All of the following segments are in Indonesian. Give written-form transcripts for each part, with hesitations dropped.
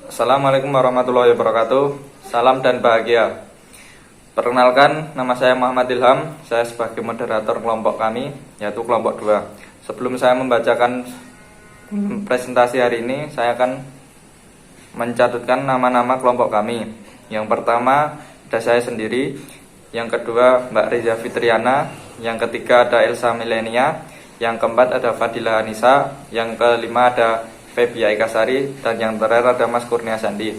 Assalamualaikum warahmatullahi wabarakatuh. Salam dan bahagia. Perkenalkan, nama saya Muhammad Ilham. Saya sebagai moderator kelompok kami, yaitu kelompok 2. Sebelum saya membacakan presentasi hari ini, saya akan mencatatkan nama-nama kelompok kami. Yang pertama ada saya sendiri, yang kedua Mbak Reza Fitriana, yang ketiga ada Elsa Milenia, yang keempat ada Fadila Anissa, yang kelima ada Feby Aikasari, dan yang terakhir ada Mas Kurnia Sandi.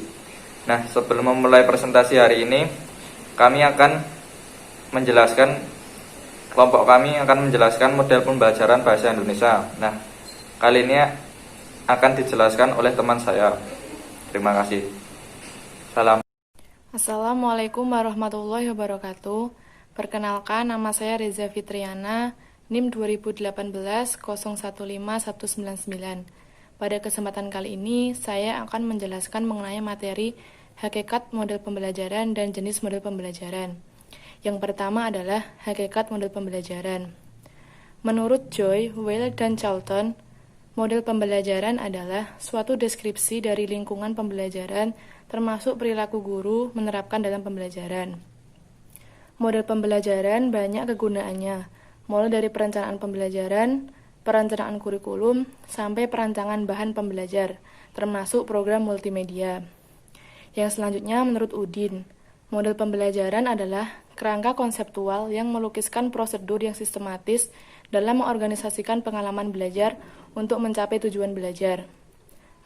Nah, sebelum memulai presentasi hari ini, kami akan menjelaskan, kelompok kami akan menjelaskan model pembelajaran bahasa Indonesia. Nah, kali ini akan dijelaskan oleh teman saya. Terima kasih. Salam. Assalamualaikum warahmatullahi wabarakatuh. Perkenalkan, nama saya Reza Fitriana, NIM 2018-015199. Pada kesempatan kali ini, saya akan menjelaskan mengenai materi hakikat model pembelajaran dan jenis model pembelajaran. Yang pertama adalah hakikat model pembelajaran. Menurut Joy, Weil, dan Charlton, model pembelajaran adalah suatu deskripsi dari lingkungan pembelajaran termasuk perilaku guru menerapkan dalam pembelajaran. Model pembelajaran banyak kegunaannya, mulai dari perencanaan pembelajaran, perencanaan kurikulum, sampai perancangan bahan pembelajar, termasuk program multimedia. Yang selanjutnya menurut Udin, model pembelajaran adalah kerangka konseptual yang melukiskan prosedur yang sistematis dalam mengorganisasikan pengalaman belajar untuk mencapai tujuan belajar.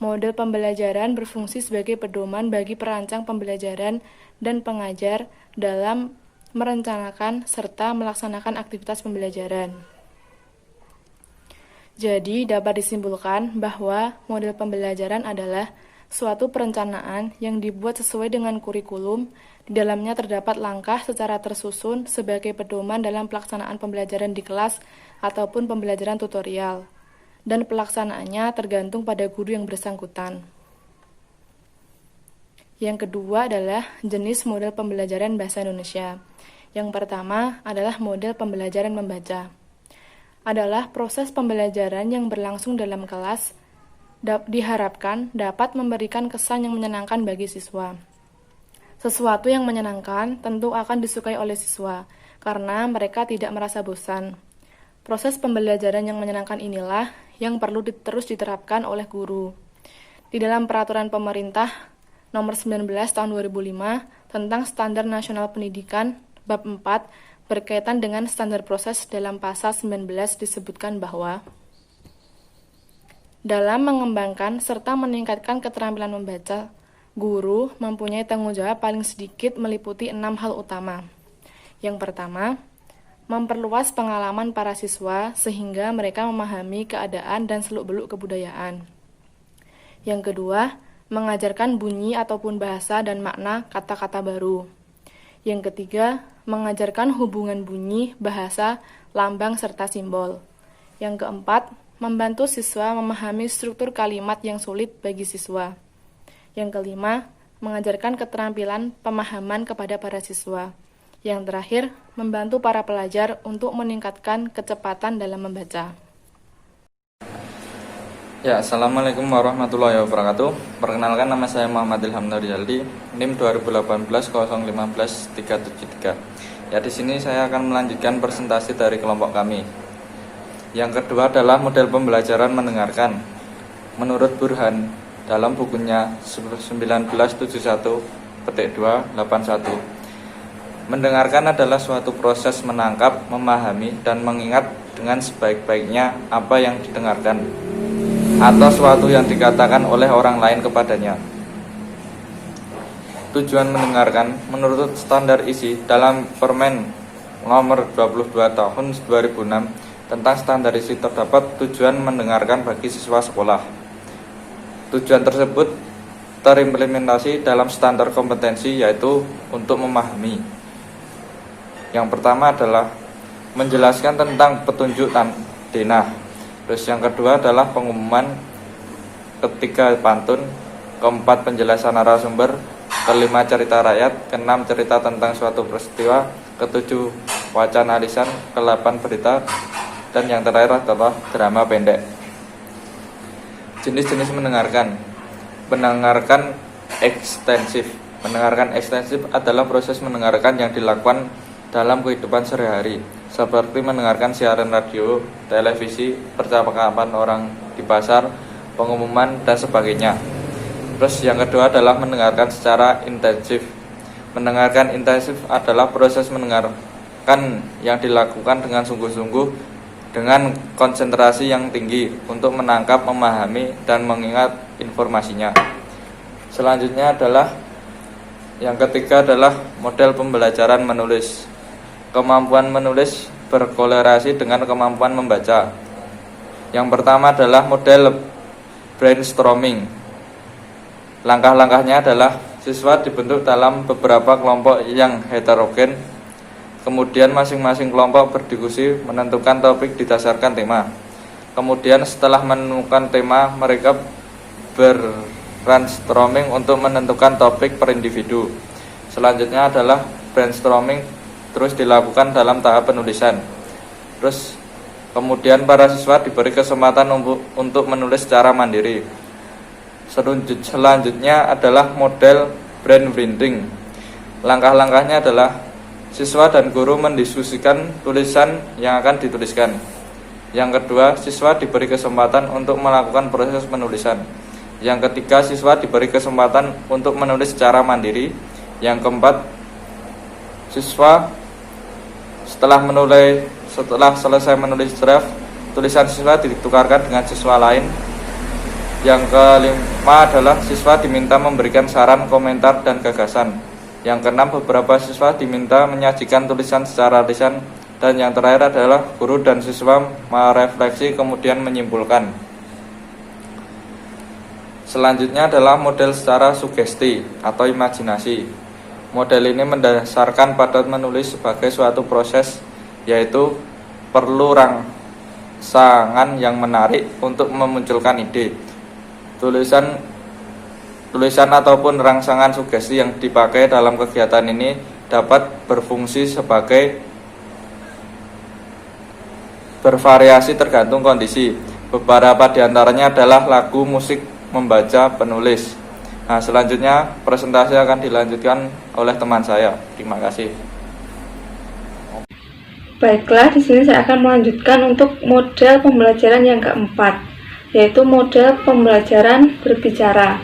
Model pembelajaran berfungsi sebagai pedoman bagi perancang pembelajaran dan pengajar dalam merencanakan serta melaksanakan aktivitas pembelajaran. Jadi, dapat disimpulkan bahwa model pembelajaran adalah suatu perencanaan yang dibuat sesuai dengan kurikulum. Di dalamnya terdapat langkah secara tersusun sebagai pedoman dalam pelaksanaan pembelajaran di kelas ataupun pembelajaran tutorial, dan pelaksanaannya tergantung pada guru yang bersangkutan. Yang kedua adalah jenis model pembelajaran bahasa Indonesia. Yang pertama adalah model pembelajaran membaca. Adalah proses pembelajaran yang berlangsung dalam kelas, diharapkan dapat memberikan kesan yang menyenangkan bagi siswa. Sesuatu yang menyenangkan tentu akan disukai oleh siswa, karena mereka tidak merasa bosan. Proses pembelajaran yang menyenangkan inilah yang perlu terus diterapkan oleh guru. Di dalam Peraturan Pemerintah Nomor 19 Tahun 2005 tentang Standar Nasional Pendidikan, Bab 4, berkaitan dengan standar proses dalam pasal 19 disebutkan bahwa dalam mengembangkan serta meningkatkan keterampilan membaca, guru mempunyai tanggung jawab paling sedikit meliputi 6 hal utama. Yang pertama, memperluas pengalaman para siswa sehingga mereka memahami keadaan dan seluk-beluk kebudayaan. Yang kedua, mengajarkan bunyi ataupun bahasa dan makna kata-kata baru. Yang ketiga, mengajarkan hubungan bunyi, bahasa, lambang, serta simbol. Yang keempat, membantu siswa memahami struktur kalimat yang sulit bagi siswa. Yang kelima, mengajarkan keterampilan pemahaman kepada para siswa. Yang terakhir, membantu para pelajar untuk meningkatkan kecepatan dalam membaca. Ya, Assalamualaikum warahmatullahi wabarakatuh. Perkenalkan, nama saya Muhammad Ilham Nurjaldi, NIM 2018-015-373. Ya, di sini saya akan melanjutkan presentasi dari kelompok kami. Yang kedua adalah model pembelajaran mendengarkan. Menurut Burhan dalam bukunya 1971/281, mendengarkan adalah suatu proses menangkap, memahami, dan mengingat dengan sebaik-baiknya apa yang didengarkan atau suatu yang dikatakan oleh orang lain kepadanya. Tujuan mendengarkan menurut standar isi dalam Permen Nomor 22 Tahun 2006 tentang standar isi terdapat tujuan mendengarkan bagi siswa sekolah. Tujuan tersebut terimplementasi dalam standar kompetensi, yaitu untuk memahami. Yang pertama adalah menjelaskan tentang petunjuk denah. Terus yang kedua adalah pengumuman, ketiga pantun, keempat penjelasan narasumber, kelima cerita rakyat, keenam cerita tentang suatu peristiwa, ketujuh wacana lisan, ke-8 berita, dan yang terakhir adalah drama pendek. Jenis-jenis mendengarkan ekstensif. Mendengarkan ekstensif adalah proses mendengarkan yang dilakukan dalam kehidupan sehari-hari, seperti mendengarkan siaran radio, televisi, percakapan orang di pasar, pengumuman, dan sebagainya. Terus yang kedua adalah mendengarkan secara intensif. Mendengarkan intensif adalah proses mendengarkan yang dilakukan dengan sungguh-sungguh, dengan konsentrasi yang tinggi untuk menangkap, memahami, dan mengingat informasinya. Selanjutnya adalah yang ketiga adalah model pembelajaran menulis. Kemampuan menulis berkorelasi dengan kemampuan membaca. Yang pertama adalah model brainstorming. Langkah-langkahnya adalah siswa dibentuk dalam beberapa kelompok yang heterogen. Kemudian masing-masing kelompok berdiskusi menentukan topik didasarkan tema. Kemudian setelah menemukan tema, mereka brainstorming untuk menentukan topik per individu. Selanjutnya adalah brainstorming terus dilakukan dalam tahap penulisan. Terus kemudian para siswa diberi kesempatan untuk menulis secara mandiri. Selanjutnya adalah model brainwriting. Langkah-langkahnya adalah siswa dan guru mendiskusikan tulisan yang akan dituliskan. Yang kedua, siswa diberi kesempatan untuk melakukan proses penulisan. Yang ketiga, siswa diberi kesempatan untuk menulis secara mandiri. Yang keempat, siswa setelah selesai menulis draft, tulisan siswa ditukarkan dengan siswa lain. Yang kelima adalah siswa diminta memberikan saran, komentar, dan gagasan. Yang keenam, beberapa siswa diminta menyajikan tulisan secara lisan. Dan yang terakhir adalah guru dan siswa merefleksi kemudian menyimpulkan. Selanjutnya adalah model secara sugesti atau imajinasi. Model ini mendasarkan pada menulis sebagai suatu proses, yaitu perlu rangsangan yang menarik untuk memunculkan ide. Tulisan ataupun rangsangan sugesti yang dipakai dalam kegiatan ini dapat berfungsi sebagai bervariasi tergantung kondisi. Beberapa diantaranya adalah lagu, musik, membaca, penulis. Nah, selanjutnya presentasi akan dilanjutkan oleh teman saya. Terima kasih. Baiklah, di sini saya akan melanjutkan untuk model pembelajaran yang keempat, yaitu model pembelajaran berbicara.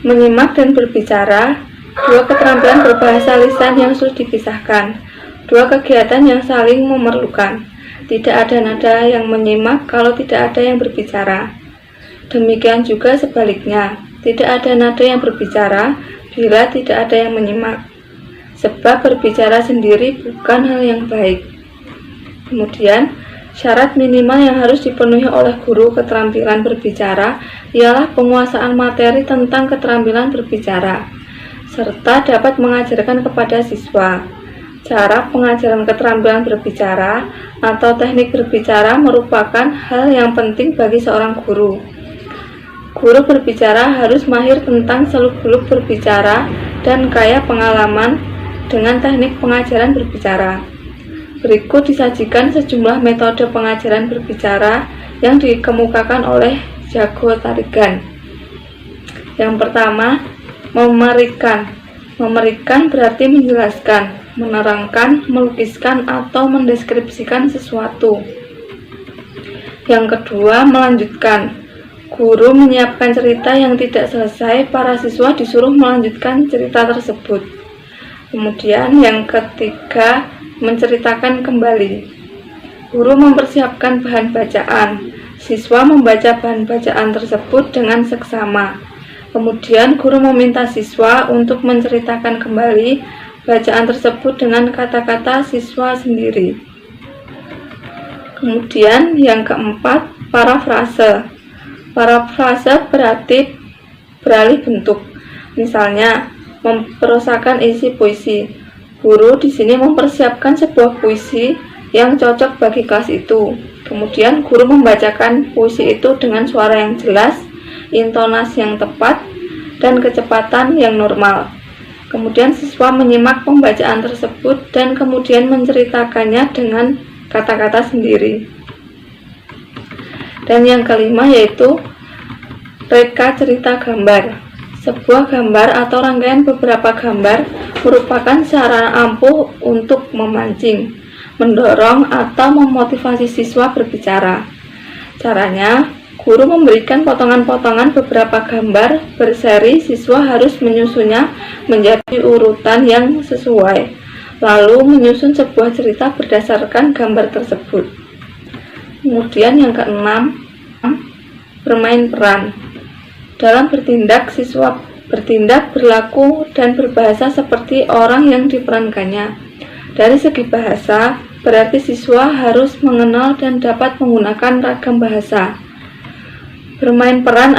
Menyimak dan berbicara, dua keterampilan berbahasa lisan yang sulit dipisahkan, dua kegiatan yang saling memerlukan. Tidak ada nada yang menyimak kalau tidak ada yang berbicara. Demikian juga sebaliknya, tidak ada nada yang berbicara bila tidak ada yang menyimak. Sebab berbicara sendiri bukan hal yang baik. Kemudian, syarat minimal yang harus dipenuhi oleh guru keterampilan berbicara ialah penguasaan materi tentang keterampilan berbicara, serta dapat mengajarkan kepada siswa. Cara pengajaran keterampilan berbicara atau teknik berbicara merupakan hal yang penting bagi seorang guru. Guru berbicara harus mahir tentang seluk-beluk berbicara dan kaya pengalaman dengan teknik pengajaran berbicara. Berikut disajikan sejumlah metode pengajaran berbicara yang dikemukakan oleh Jago Tarigan. Yang pertama, memerikan. Memerikan berarti menjelaskan, menerangkan, melukiskan, atau mendeskripsikan sesuatu. Yang kedua, melanjutkan. Guru menyiapkan cerita yang tidak selesai, para siswa disuruh melanjutkan cerita tersebut. Kemudian yang ketiga, menceritakan kembali. Guru mempersiapkan bahan bacaan, siswa membaca bahan bacaan tersebut dengan seksama. Kemudian guru meminta siswa untuk menceritakan kembali bacaan tersebut dengan kata-kata siswa sendiri. Kemudian yang keempat, parafrase. Parafrase berarti beralih bentuk. Misalnya, memprosakan isi puisi. Guru di sini mempersiapkan sebuah puisi yang cocok bagi kelas itu. Kemudian guru membacakan puisi itu dengan suara yang jelas, intonasi yang tepat, dan kecepatan yang normal. Kemudian siswa menyimak pembacaan tersebut dan kemudian menceritakannya dengan kata-kata sendiri. Dan yang kelima yaitu reka cerita gambar. Sebuah gambar atau rangkaian beberapa gambar merupakan sarana ampuh untuk memancing, mendorong, atau memotivasi siswa berbicara. Caranya, guru memberikan potongan-potongan beberapa gambar berseri, siswa harus menyusunnya menjadi urutan yang sesuai, lalu menyusun sebuah cerita berdasarkan gambar tersebut. Kemudian yang keenam, bermain peran. Dalam bertindak, siswa bertindak, berlaku, dan berbahasa seperti orang yang diperankannya. Dari segi bahasa, berarti siswa harus mengenal dan dapat menggunakan ragam bahasa. Bermain peran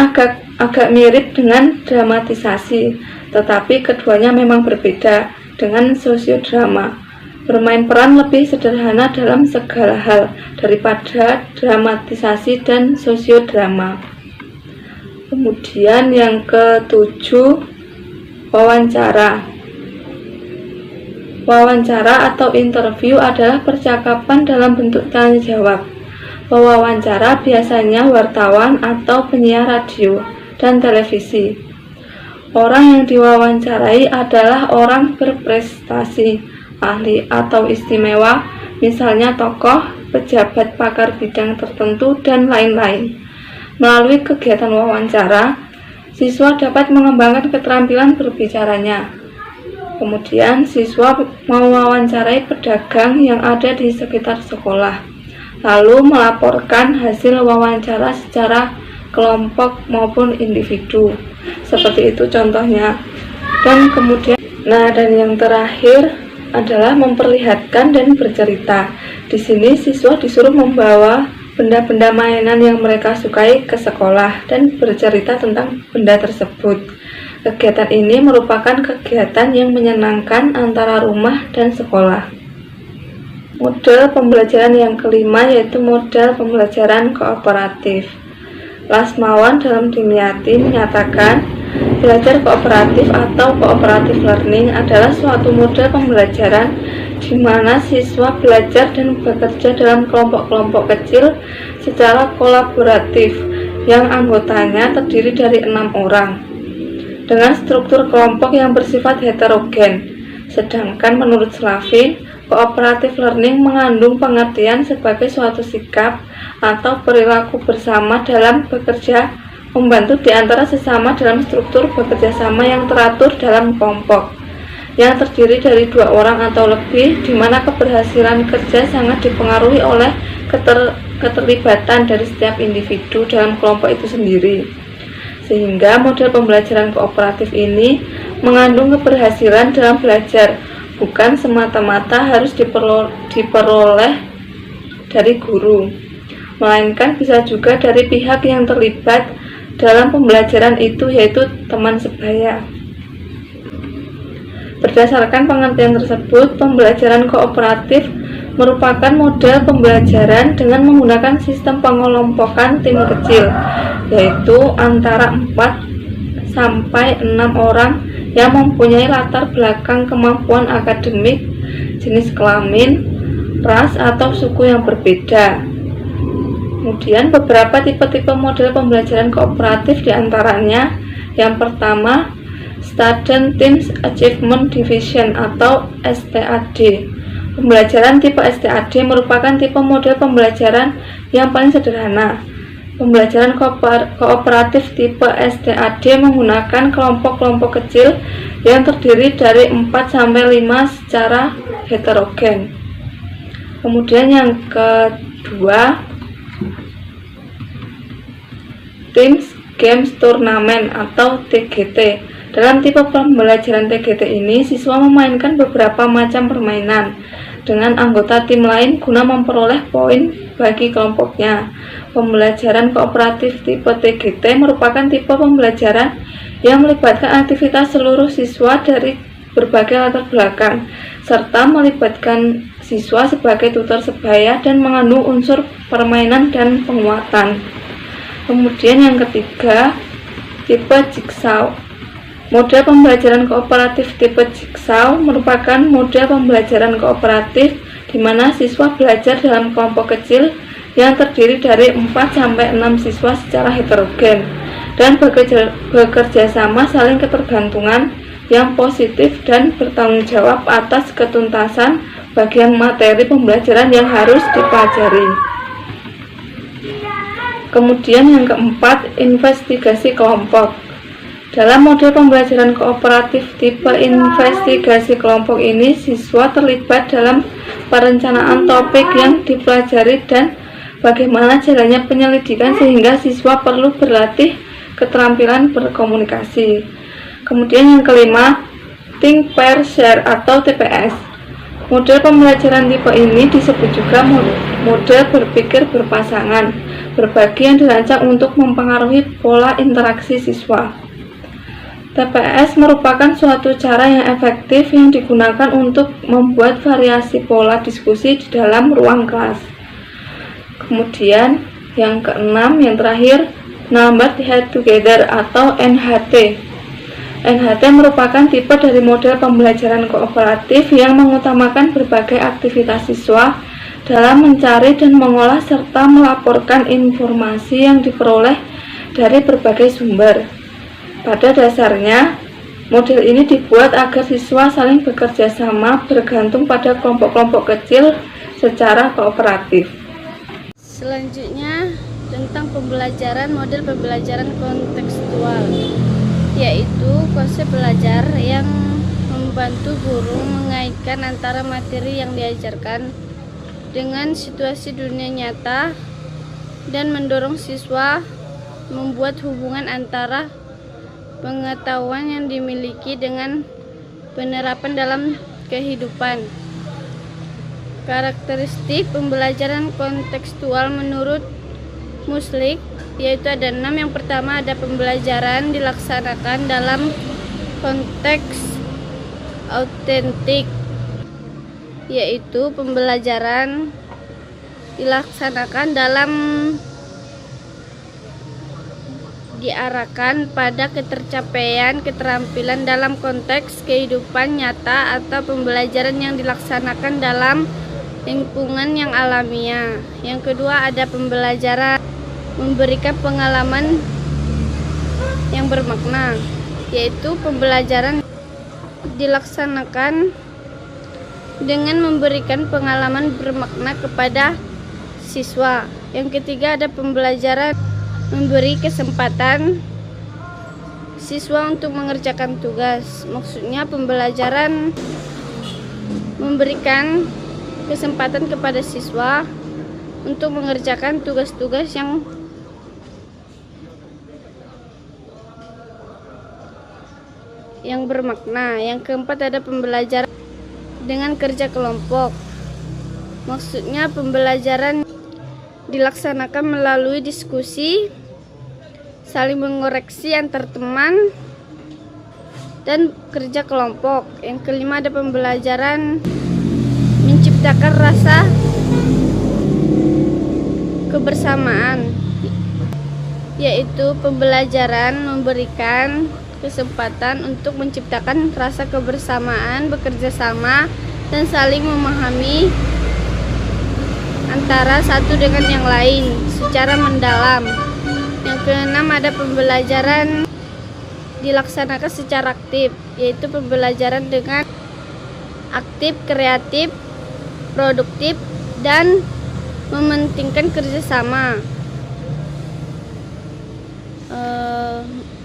agak mirip dengan dramatisasi, tetapi keduanya memang berbeda dengan sosiodrama. Bermain peran lebih sederhana dalam segala hal daripada dramatisasi dan sosiodrama. Kemudian yang ketujuh, wawancara. Wawancara atau interview adalah percakapan dalam bentuk tanya jawab. Pewawancara biasanya wartawan atau penyiar radio dan televisi. Orang yang diwawancarai adalah orang berprestasi, ahli atau istimewa, misalnya tokoh, pejabat, pakar bidang tertentu, dan lain-lain. Melalui kegiatan wawancara, siswa dapat mengembangkan keterampilan berbicaranya. Kemudian, siswa mewawancarai pedagang yang ada di sekitar sekolah, lalu melaporkan hasil wawancara secara kelompok maupun individu. Seperti itu contohnya. Dan kemudian, dan yang terakhir adalah memperlihatkan dan bercerita. Di sini siswa disuruh membawa benda-benda mainan yang mereka sukai ke sekolah dan bercerita tentang benda tersebut. Kegiatan ini merupakan kegiatan yang menyenangkan antara rumah dan sekolah. Model pembelajaran yang kelima yaitu model pembelajaran kooperatif. Lasmawan dalam Dimyati menyatakan, belajar kooperatif atau cooperative learning adalah suatu model pembelajaran di mana siswa belajar dan bekerja dalam kelompok-kelompok kecil secara kolaboratif yang anggotanya terdiri dari 6 orang dengan struktur kelompok yang bersifat heterogen. Sedangkan menurut Slavin, cooperative learning mengandung pengertian sebagai suatu sikap atau perilaku bersama dalam bekerja membantu di antara sesama dalam struktur bekerja sama yang teratur dalam kelompok yang terdiri dari 2 orang atau lebih, di mana keberhasilan kerja sangat dipengaruhi oleh keterlibatan dari setiap individu dalam kelompok itu sendiri. Sehingga model pembelajaran kooperatif ini mengandung keberhasilan dalam belajar, bukan semata-mata harus diperoleh dari guru, melainkan bisa juga dari pihak yang terlibat dalam pembelajaran itu, yaitu teman sebaya. Berdasarkan pengertian tersebut, pembelajaran kooperatif merupakan model pembelajaran dengan menggunakan sistem pengelompokan tim kecil, yaitu antara 4 sampai 6 orang yang mempunyai latar belakang kemampuan akademik, jenis kelamin, ras, atau suku yang berbeda. Kemudian beberapa tipe-tipe model pembelajaran kooperatif diantaranya, yang pertama, Student Teams Achievement Division atau STAD. Pembelajaran tipe STAD merupakan tipe model pembelajaran yang paling sederhana. Pembelajaran kooperatif tipe STAD menggunakan kelompok-kelompok kecil yang terdiri dari 4-5 secara heterogen. Kemudian yang kedua, Teams Games Tournament atau TGT. Dalam tipe pembelajaran TGT ini, siswa memainkan beberapa macam permainan dengan anggota tim lain guna memperoleh poin bagi kelompoknya. Pembelajaran kooperatif tipe TGT merupakan tipe pembelajaran yang melibatkan aktivitas seluruh siswa dari berbagai latar belakang, serta melibatkan siswa sebagai tutor sebaya dan mengandung unsur permainan dan penguatan. Kemudian yang ketiga, tipe Jigsaw. Model pembelajaran kooperatif tipe Jigsaw merupakan model pembelajaran kooperatif di mana siswa belajar dalam kelompok kecil yang terdiri dari 4-6 siswa secara heterogen. dan bekerja sama saling ketergantungan yang positif dan bertanggung jawab atas ketuntasan bagian materi pembelajaran yang harus dipelajari. Kemudian yang keempat, investigasi kelompok. Dalam model pembelajaran kooperatif tipe investigasi kelompok ini, siswa terlibat dalam perencanaan topik yang dipelajari dan bagaimana jalannya penyelidikan sehingga siswa perlu berlatih keterampilan berkomunikasi. Kemudian yang kelima, Think, Pair, Share atau TPS. Model pembelajaran tipe ini disebut juga model berpikir berpasangan, berbagi yang dirancang untuk mempengaruhi pola interaksi siswa. TPS merupakan suatu cara yang efektif yang digunakan untuk membuat variasi pola diskusi di dalam ruang kelas. Kemudian yang keenam, yang terakhir, Number Head Together atau NHT. NHT merupakan tipe dari model pembelajaran kooperatif yang mengutamakan berbagai aktivitas siswa dalam mencari dan mengolah serta melaporkan informasi yang diperoleh dari berbagai sumber. Pada dasarnya, model ini dibuat agar siswa saling bekerja sama bergantung pada kelompok-kelompok kecil secara kooperatif. Selanjutnya tentang model pembelajaran kontekstual, yaitu konsep belajar yang membantu guru mengaitkan antara materi yang diajarkan dengan situasi dunia nyata dan mendorong siswa membuat hubungan antara pengetahuan yang dimiliki dengan penerapan dalam kehidupan. Karakteristik pembelajaran kontekstual menurut Muslik yaitu ada 6. Yang pertama, ada pembelajaran dilaksanakan dalam konteks autentik, yaitu pembelajaran dilaksanakan dalam diarahkan pada ketercapaian keterampilan dalam konteks kehidupan nyata atau pembelajaran yang dilaksanakan dalam lingkungan yang alamiah. Yang kedua, ada pembelajaran memberikan pengalaman yang bermakna, yaitu pembelajaran dilaksanakan dengan memberikan pengalaman bermakna kepada siswa. Yang ketiga, ada pembelajaran memberi kesempatan siswa untuk mengerjakan tugas. Maksudnya pembelajaran memberikan kesempatan kepada siswa untuk mengerjakan tugas-tugas yang bermakna. Yang keempat, ada pembelajaran dengan kerja kelompok. Maksudnya pembelajaran dilaksanakan melalui diskusi, saling mengoreksi antar teman, dan kerja kelompok. Yang kelima, ada pembelajaran menciptakan rasa kebersamaan, yaitu pembelajaran memberikan kesempatan untuk menciptakan rasa kebersamaan, bekerja sama, dan saling memahami antara satu dengan yang lain secara mendalam. Yang keenam, ada pembelajaran dilaksanakan secara aktif, yaitu pembelajaran dengan aktif, kreatif, produktif, dan mementingkan kerjasama.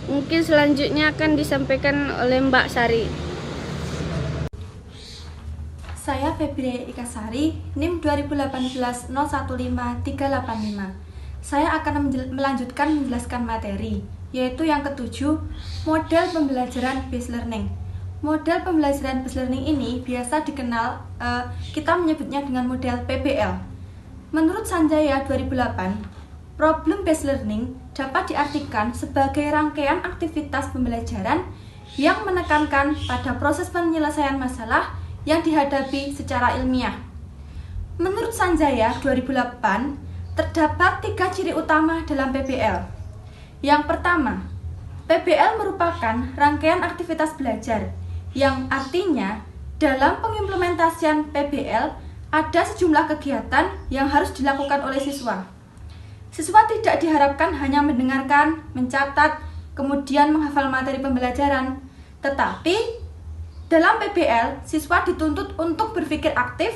Mungkin selanjutnya akan disampaikan oleh Mbak Sari. Saya Febri Ikasari, NIM 2018-015385. Saya akan melanjutkan menjelaskan materi, yaitu yang ketujuh, model pembelajaran based learning. Model pembelajaran based learning ini biasa dikenal, kita menyebutnya dengan model PBL. Menurut Sanjaya 2008, problem based learning dapat diartikan sebagai rangkaian aktivitas pembelajaran yang menekankan pada proses penyelesaian masalah yang dihadapi secara ilmiah. Menurut Sanjaya 2008, terdapat 3 ciri utama dalam PBL. Yang pertama, PBL merupakan rangkaian aktivitas belajar, yang artinya dalam pengimplementasian PBL ada sejumlah kegiatan yang harus dilakukan oleh siswa. Siswa tidak diharapkan hanya mendengarkan, mencatat, kemudian menghafal materi pembelajaran, tetapi dalam PBL, siswa dituntut untuk berpikir aktif,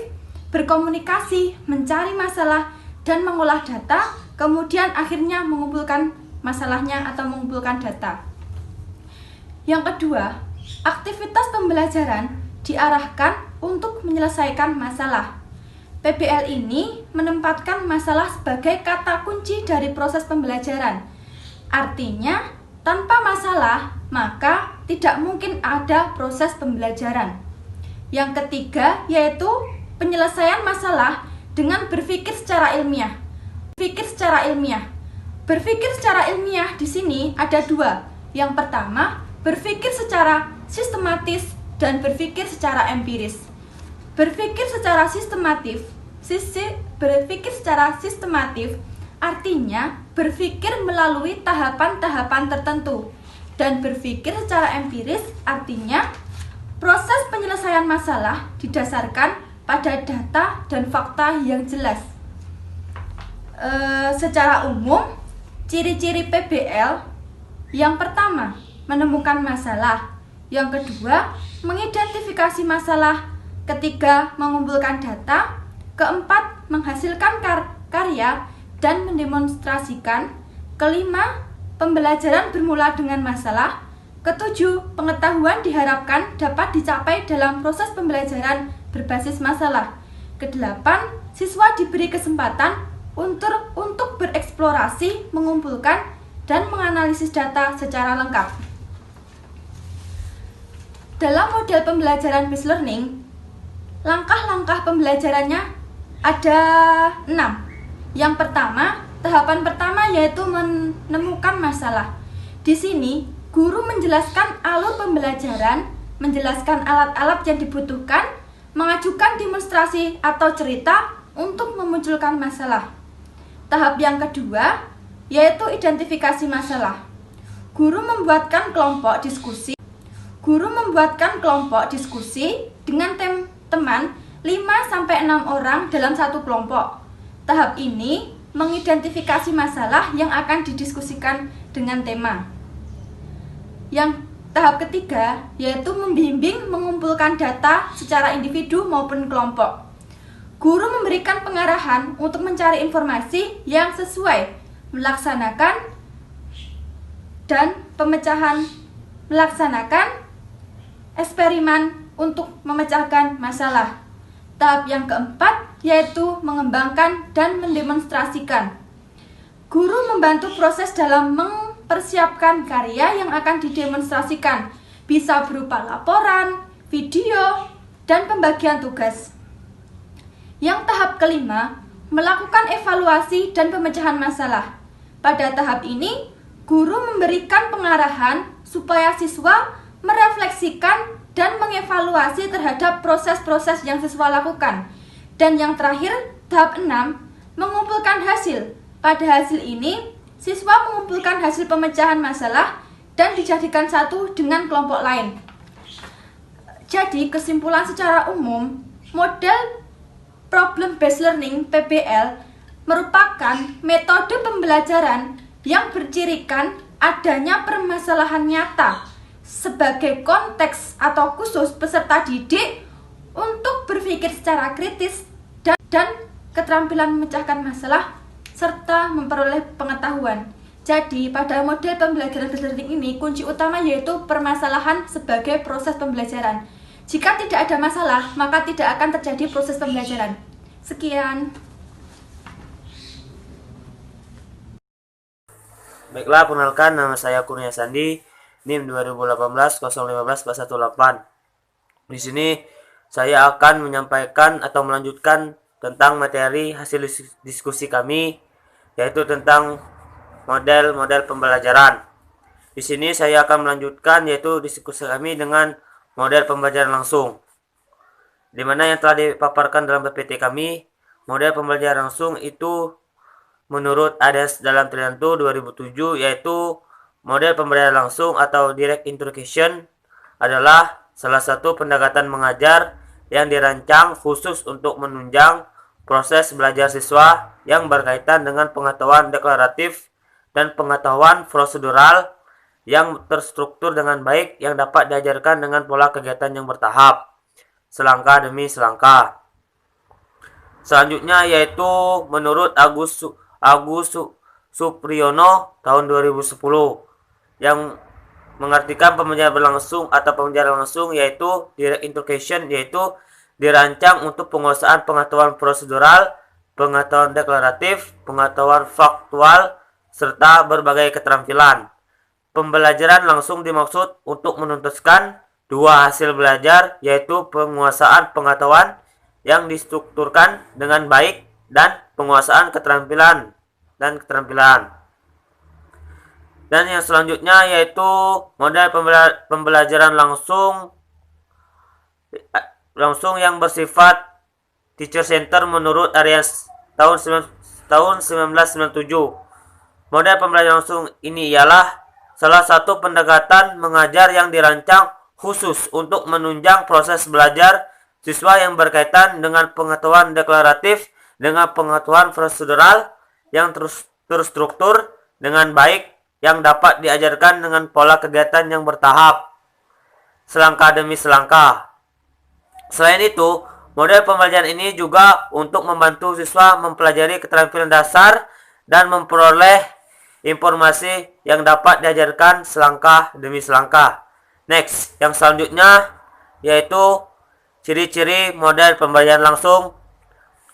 berkomunikasi, mencari masalah, dan mengolah data, kemudian akhirnya mengumpulkan masalahnya atau mengumpulkan data. Yang kedua, aktivitas pembelajaran diarahkan untuk menyelesaikan masalah. PBL ini menempatkan masalah sebagai kata kunci dari proses pembelajaran. Artinya, tanpa masalah, maka tidak mungkin ada proses pembelajaran. Yang ketiga, yaitu penyelesaian masalah dengan berpikir secara ilmiah. Berpikir secara ilmiah di sini ada dua. Yang pertama, berpikir secara sistematis dan berpikir secara empiris. Berpikir secara sistematif artinya berpikir melalui tahapan-tahapan tertentu, dan berpikir secara empiris artinya proses penyelesaian masalah didasarkan pada data dan fakta yang jelas. Secara umum, ciri-ciri PBL: yang pertama, menemukan masalah; yang kedua, mengidentifikasi masalah; ketiga, mengumpulkan data; keempat, menghasilkan karya dan mendemonstrasikan; kelima, pembelajaran bermula dengan masalah; ketujuh, pengetahuan diharapkan dapat dicapai dalam proses pembelajaran berbasis masalah; kedelapan, siswa diberi kesempatan untuk bereksplorasi, mengumpulkan, dan menganalisis data secara lengkap. Dalam model pembelajaran based learning, langkah-langkah pembelajarannya ada 6. Yang pertama, tahapan pertama yaitu menemukan masalah. Di sini, guru menjelaskan alur pembelajaran, menjelaskan alat-alat yang dibutuhkan, mengajukan demonstrasi atau cerita untuk memunculkan masalah. Tahap yang kedua yaitu identifikasi masalah. Guru membuatkan kelompok diskusi dengan teman 5-6 orang dalam satu kelompok. Tahap ini mengidentifikasi masalah yang akan didiskusikan dengan tema. Yang tahap ketiga yaitu membimbing mengumpulkan data secara individu maupun kelompok. Guru memberikan pengarahan untuk mencari informasi yang sesuai, melaksanakan eksperimen untuk memecahkan masalah. Tahap yang keempat yaitu mengembangkan dan mendemonstrasikan. Guru membantu proses dalam mempersiapkan karya yang akan didemonstrasikan, bisa berupa laporan, video, dan pembagian tugas. Yang tahap kelima, melakukan evaluasi dan pemecahan masalah. Pada tahap ini, guru memberikan pengarahan supaya siswa merefleksikan dan mengevaluasi terhadap proses-proses yang siswa lakukan. Dan yang terakhir, tahap 6, mengumpulkan hasil. Pada hasil ini, siswa mengumpulkan hasil pemecahan masalah dan dijadikan satu dengan kelompok lain. Jadi, kesimpulan secara umum, model Problem Based Learning (PBL) merupakan metode pembelajaran yang bercirikan adanya permasalahan nyata sebagai konteks atau khusus peserta didik untuk berpikir secara kritis dan keterampilan memecahkan masalah serta memperoleh pengetahuan. Jadi, pada model pembelajaran based learning ini, kunci utama yaitu permasalahan sebagai proses pembelajaran. Jika tidak ada masalah, maka tidak akan terjadi proses pembelajaran. Sekian. Baiklah, perkenalkan, nama saya Kurnia Sandi, NIM 2018-015-418. Di sini saya akan menyampaikan atau melanjutkan tentang materi hasil diskusi kami, yaitu tentang model-model pembelajaran. Di sini saya akan melanjutkan yaitu diskusi kami dengan model pembelajaran langsung, di mana yang telah dipaparkan dalam PPT kami. Model pembelajaran langsung itu menurut ADES dalam Trianto 2007, yaitu model pembelajaran langsung atau direct instruction adalah salah satu pendekatan mengajar yang dirancang khusus untuk menunjang proses belajar siswa yang berkaitan dengan pengetahuan deklaratif dan pengetahuan prosedural yang terstruktur dengan baik yang dapat diajarkan dengan pola kegiatan yang bertahap, selangkah demi selangkah. Selanjutnya yaitu menurut Agus Supriyono tahun 2010 yang mengartikan pembelajaran berlangsung atau pembelajaran langsung yaitu direct instruction, yaitu dirancang untuk penguasaan pengetahuan prosedural, pengetahuan deklaratif, pengetahuan faktual, serta berbagai keterampilan. Pembelajaran langsung dimaksud untuk menuntaskan dua hasil belajar, yaitu penguasaan pengetahuan yang distrukturkan dengan baik dan penguasaan keterampilan. Dan yang selanjutnya yaitu model pembelajaran langsung yang bersifat teacher center menurut Arias tahun 1997. Model pembelajaran langsung ini ialah salah satu pendekatan mengajar yang dirancang khusus untuk menunjang proses belajar siswa yang berkaitan dengan pengetahuan deklaratif dengan pengetahuan prosedural yang terstruktur dengan baik yang dapat diajarkan dengan pola kegiatan yang bertahap, selangkah demi selangkah. Selain itu, model pembelajaran ini juga untuk membantu siswa mempelajari keterampilan dasar dan memperoleh informasi yang dapat diajarkan selangkah demi selangkah. Next, yang selanjutnya yaitu ciri-ciri model pembelajaran langsung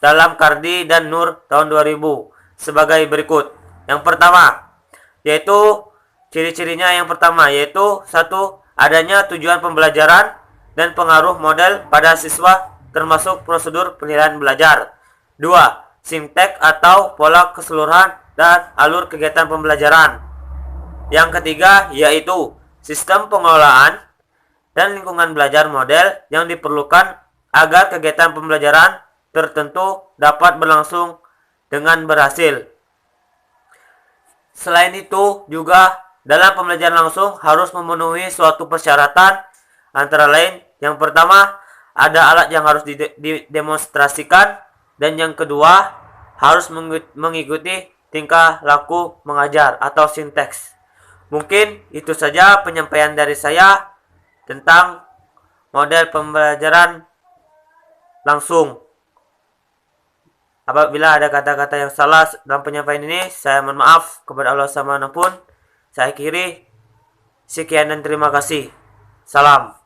dalam Kardi dan Nur tahun 2000 sebagai berikut. Yang pertama, yaitu ciri-cirinya yang pertama yaitu 1. Adanya tujuan pembelajaran dan pengaruh model pada siswa termasuk prosedur penilaian belajar. 2. Sintek atau pola keseluruhan dan alur kegiatan pembelajaran. Yang ketiga yaitu sistem pengelolaan dan lingkungan belajar model yang diperlukan agar kegiatan pembelajaran tertentu dapat berlangsung dengan berhasil. Selain itu, juga dalam pembelajaran langsung harus memenuhi suatu persyaratan, antara lain yang pertama, ada alat yang harus didemonstrasikan, dan yang kedua, harus mengikuti tingkah laku mengajar atau sinteks. Mungkin itu saja penyampaian dari saya tentang model pembelajaran langsung. Apabila ada kata-kata yang salah dalam penyampaian ini, saya mohon maaf kepada Allah sama pun. Saya akhiri. Sekian dan terima kasih. Salam.